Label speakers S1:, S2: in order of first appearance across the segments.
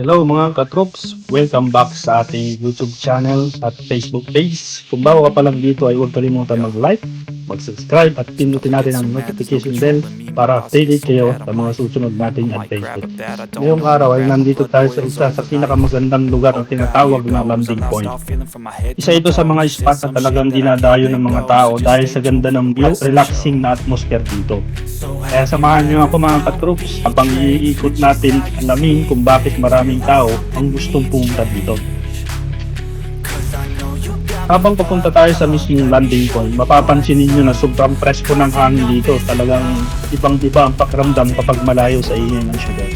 S1: Hello mga katrops! Welcome back sa ating YouTube channel at Facebook page. Kung bago ka pa lang dito ay huwag kalimutan mag-like, mag-subscribe at pinutin natin ang notification bell para updated kayo sa mga susunod nating updates. Ngayong araw ay nandito tayo sa isa sa pinakamagandang lugar na tinatawag na landing point. Isa ito sa mga spot na talagang dinadayo ng mga tao dahil sa ganda ng view, relaxing na atmosphere dito. Kaya samahan niyo ako mga katroops habang iikot natin alamin kung bakit maraming tao ang gustong pumunta dito. Habang papunta tayo sa mismong landing point, mapapansin niyo na sobrang presko ng hangin dito. Talagang ibang-iba ang pakiramdam kapag malayo sa ingay ng syudad.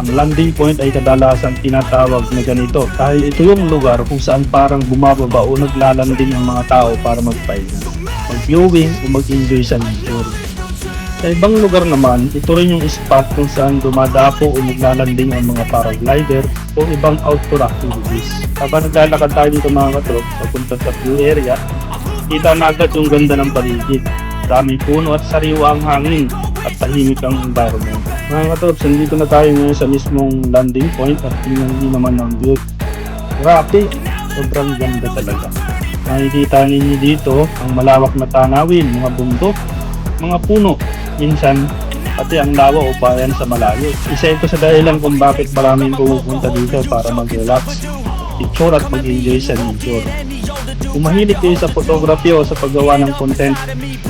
S1: Ang landing point ay kadalasan tinatawag na ganito dahil ito yung lugar kung saan parang bumababa o naglalanding ang mga tao para magpahinga, mag-viewing o mag-enjoy sa nature. Sa ibang lugar naman, ito rin yung spot kung saan dumadapo o naglalanding ang mga paraglider o ibang outdoor activities. Habang naglalakad tayo dito mga katrop, papunta sa view area, kita na agad yung ganda ng paligid. Daming puno at sariwa ang hangin at tahimik ang environment. Mga katrop, nandito na tayo ngayon sa mismong landing point at hindi naman ang view. Grabe, sobrang ganda talaga. Makikita ninyo dito ang malawak na tanawin, mga bundok, mga puno, minsan pati ang lawa o bayan sa malayo. Isa ito sa dahilan kung bakit maraming pumupunta dito para mag-relax, picture at mag-enjoy sa nature. Kung mahilig kayo sa photography o sa paggawa ng content,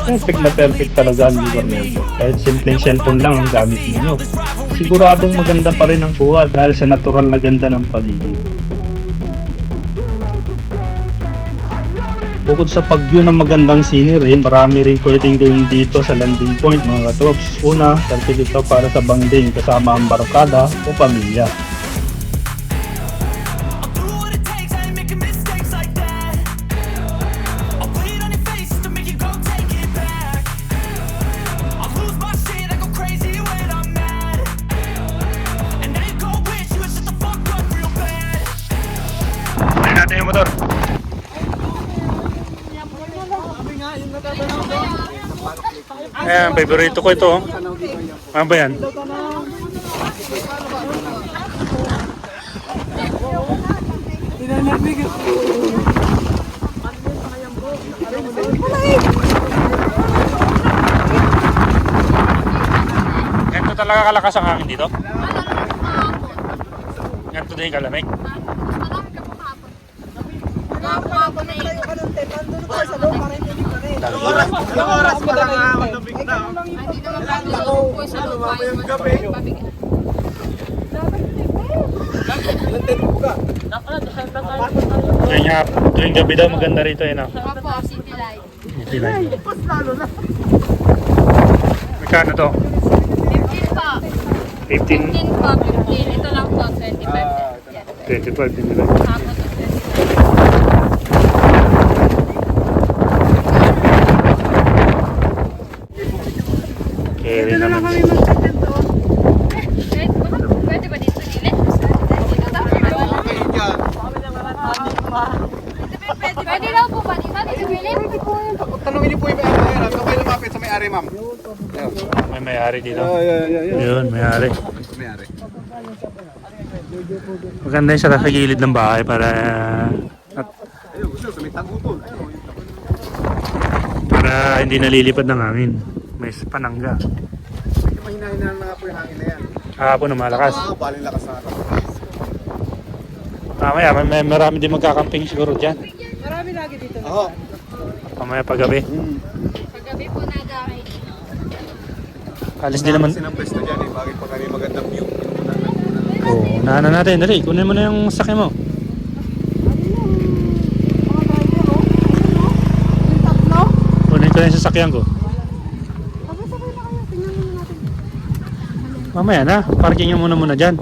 S1: perfect talaga ang lugar na ito. Kahit simpleng cellphone lang ang gamit ninyo, siguradong maganda pa rin ang kuha dahil sa natural na ganda ng paligid. Bukod sa pag-view ng magandang scenery, marami rin pwedeng gawin dito sa landing point mga katrops. Una, perfect ito para sa bonding kasama ang barkada o pamilya. Tingnan natin yung motor. Ayan, favorito ko ito. Ano ba yan? Ganito talaga kalakas ang hangin dito? Ganito din yung kalamig?
S2: Ilang oras pa lang malamig na.
S1: Tuwing gabi daw maganda rito yun.
S3: Opo, City Light.
S1: City Light. Magkano to?
S3: 15 po.
S1: 15?
S3: 15 po, 15. Ito lang po, 25.
S1: 25 din nila.
S3: Ako to, 25.
S1: Kaya naman.
S3: Pwede ba dito gilid? Pwede daw po ba dito? Dito gilid?
S2: Tanungin niyo po yung may-ari. Ano kayo lumapit sa may-ari, ma'am?
S1: May may-ari dito. Yun, may-ari.
S2: May-ari.
S1: Maganda yung sa gilid ng bahay para
S2: Ayun, gusto sa may tagutol.
S1: para hindi nalilipad ng hangin. May panangga.
S2: Mahina-hina na nga po yung hangin na yan.
S1: Kahapon na malakas.
S2: Baling lakas na ito.
S1: Mamaya, may marami din magkakamping siguro dyan.
S4: Marami lagi dito.
S2: Oo.
S1: Mamaya paggabi.
S3: Paggabi po na gamit.
S1: Alis din naman.
S2: Sinang best na dyan eh. Bakit pa kami magandang view?
S1: Oo, unahan na natin. Dali, kunin mo na yung sakya mo. Kunin ko na yung sasakyan ko. Mamaya na, parking nyo muna dyan.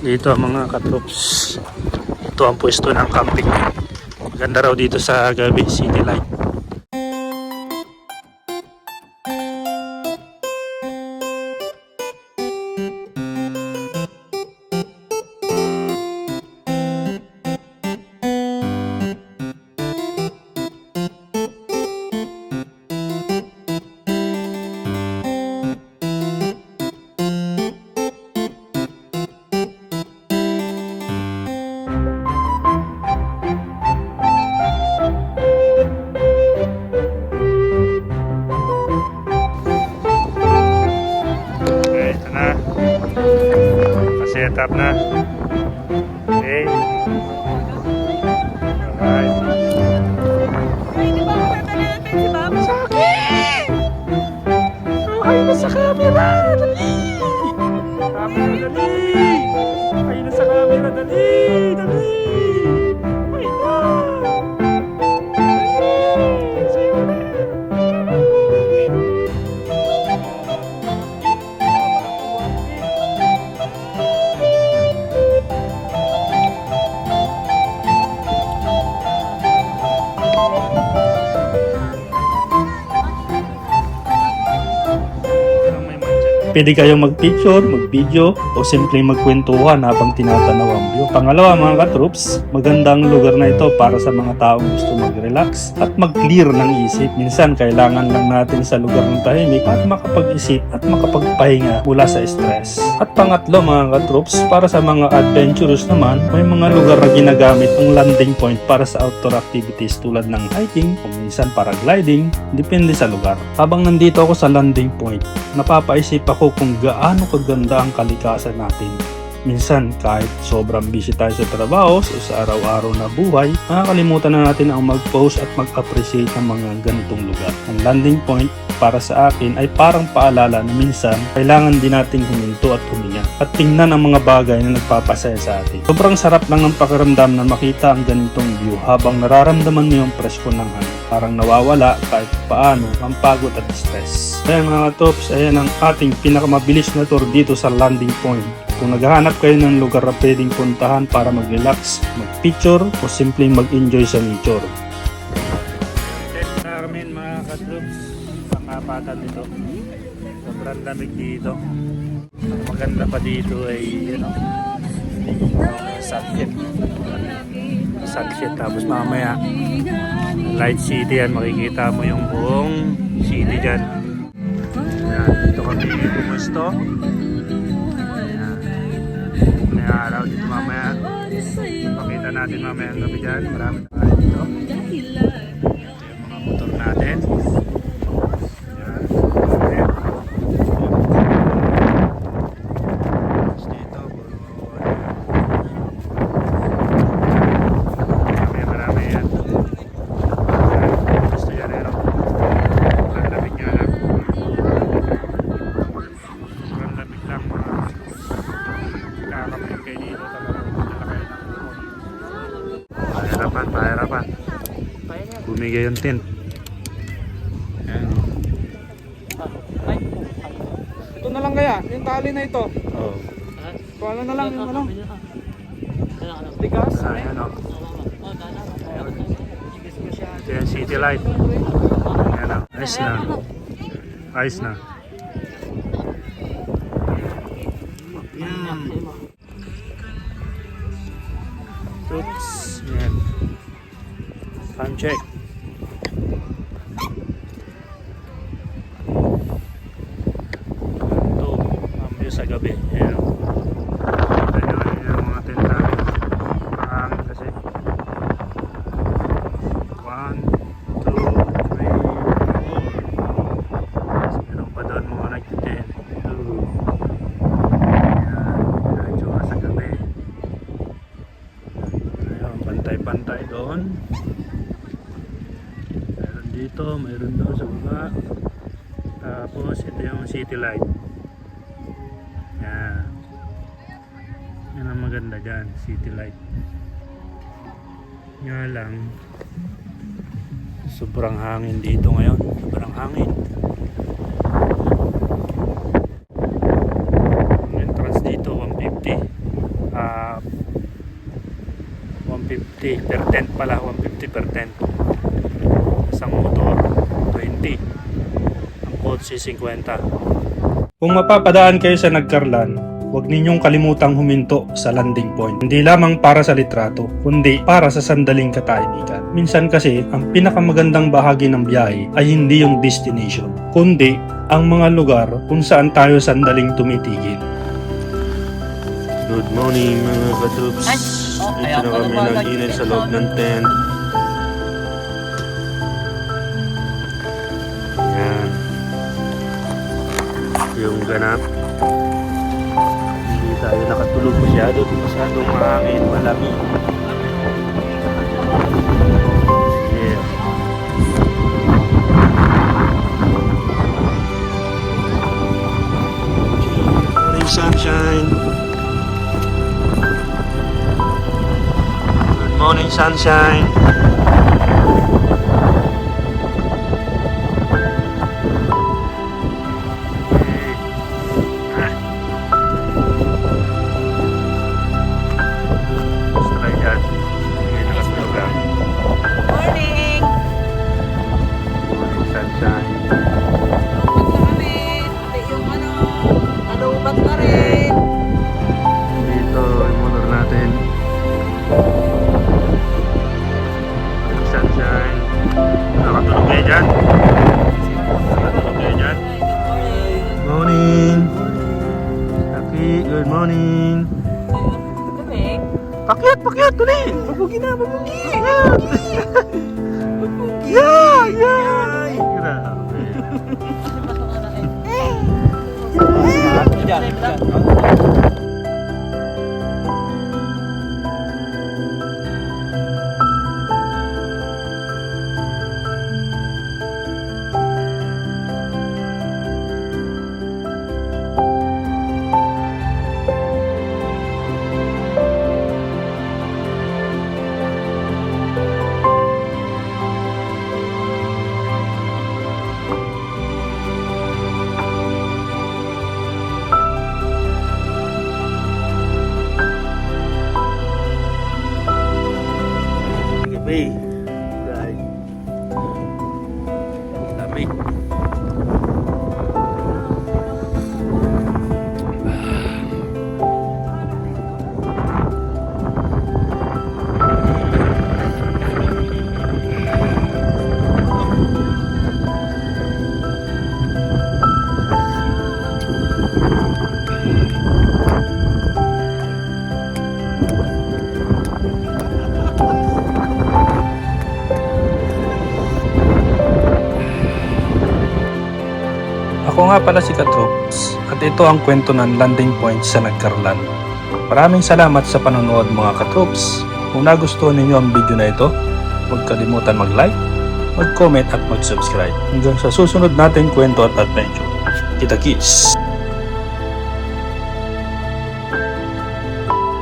S1: Dito ang mga katroops. Ito ang pwesto ng camping. Maganda raw dito sa gabi, City Light.
S4: Stop na. Okay. Alright.
S5: Ay, di ba makita natin si Mama? Sakit! Ay, nasa camera! Dali! Camera, dali! Ay, nasa camera, dali! Dali! Ay, na! Dali! Sa'yo na!
S1: Pwede kayong mag-picture, mag-video, o simpleng magkwentuhan habang tinatanaw ang view. Pangalawa mga katroops, magandang lugar na ito para sa mga taong gusto mag-relax at mag-clear ng isip. Minsan kailangan lang natin sa lugar ng tahimik at makapag-isip at makapagpahinga mula sa stress. At pangatlo mga katroops, para sa mga adventurous naman, may mga lugar na ginagamit ang landing point para sa outdoor activities tulad ng hiking o minsan paragliding, depende sa lugar. Habang nandito ako sa landing point, napapaisip ako kung gaano kaganda ang kalikasan natin. Minsan kahit sobrang busy tayo sa trabaho o sa araw-araw na buhay, nakakalimutan na natin ang mag-pause at mag-appreciate ng mga ganitong lugar. Ang landing point para sa akin ay parang paalala na minsan kailangan din nating huminto at huminga at tingnan ang mga bagay na nagpapasaya sa atin. Sobrang sarap lang ng pakiramdam na makita ang ganitong view habang nararamdaman mo yung presko ng hangin. Parang nawawala kahit paano ang pagod at stress. Ayan mga tops, ayan ang ating pinakamabilis na tour dito sa landing point. Kung naghahanap kayo ng lugar na pwedeng puntahan para mag-relax, mag-picture o simpleng mag-enjoy sa nature.
S4: Carmen mga katroops, pangapatan nito. Sobrang lamig dito. Ang maganda pa dito ay sunset. Sunset tapos mamaya Light City yan, makikita mo yung buong city dyan. Ayan, dito kami pumusto. Ayan. May araw dito mamaya. Pakita natin mamaya ang gabi dyan. Marami na kayo dito. Ito yung mga motor natin. Ayan. Ayan. Tapos dito, marami yan. Gusto yan eh, no? Ang lamig nga lang. Ang lamig lang. Nakakapit kayo dito talagang malaki ng umon. Pahirapan. Bumigay yung tent. Ayan.
S2: Ito na lang kaya, yung tali na ito.
S4: Oh.
S2: Kung ano na lang, yung ano. Tigas.
S4: Ayan o. Ito yung city light. Ayan o. Ayos na. Ayos na. Oops. Ayan. Time check. Ito. Mamaya sa gabi. Ayan o. Ito yung mga tent namin. Mahangin kasi. 1, 2, 3, 4. Meron pa doon mga nagtitent. 2. Ayan. Medyo sa gabi. Ayun, pantay-pantay doon. Meron dito, meron doon sa baba. Tapos ito yung city light. Yan. Yan ang maganda dyan, city light. Nga lang, sobrang hangin dito ngayon. Sobrang hangin. Ang entrance dito, 150. 150 per tent pala, 150 per tent. Isang motor, 20. Ang kotse, 50.
S1: Kung mapapadaan kayo sa Nagcarlan, huwag ninyong kalimutang huminto sa landing point. Hindi lamang para sa litrato, kundi para sa sandaling katahimikan. Minsan kasi, ang pinakamagandang bahagi ng biyahe ay hindi yung destination, kundi ang mga lugar kung saan tayo sandaling tumitigil.
S4: Good morning mga katroops. Ito na kami nag-init sa loob ng tent. Yan. Yung ganap. Hindi Masyado nakatulog, masyadong mahangin, malamig. Yeah. Morning sunshine. Good morning sunshine.
S5: Morning!
S4: Sunshine.
S5: Nalubat na rin.
S4: Dito yung motor natin. Sunshine. Nakatulog kayo dyan? Nakatulog kayo dyan? Morning. Taki, good morning.
S5: Lamig.
S4: Pakyat, tuloy.
S5: Babugi na, babugi.
S4: Yeah, yeah. Grabe. Gabi. Guys. Lamig.
S6: Ako nga pala si Katroops at ito ang kwento ng landing point sa Nagkarlan. Maraming salamat sa panonood mga Katroops. Kung nagustuhan ninyo ang video na ito, huwag kalimutan mag-like, mag-comment at mag-subscribe. Hanggang sa susunod nating kwento at adventure. Kita-kits!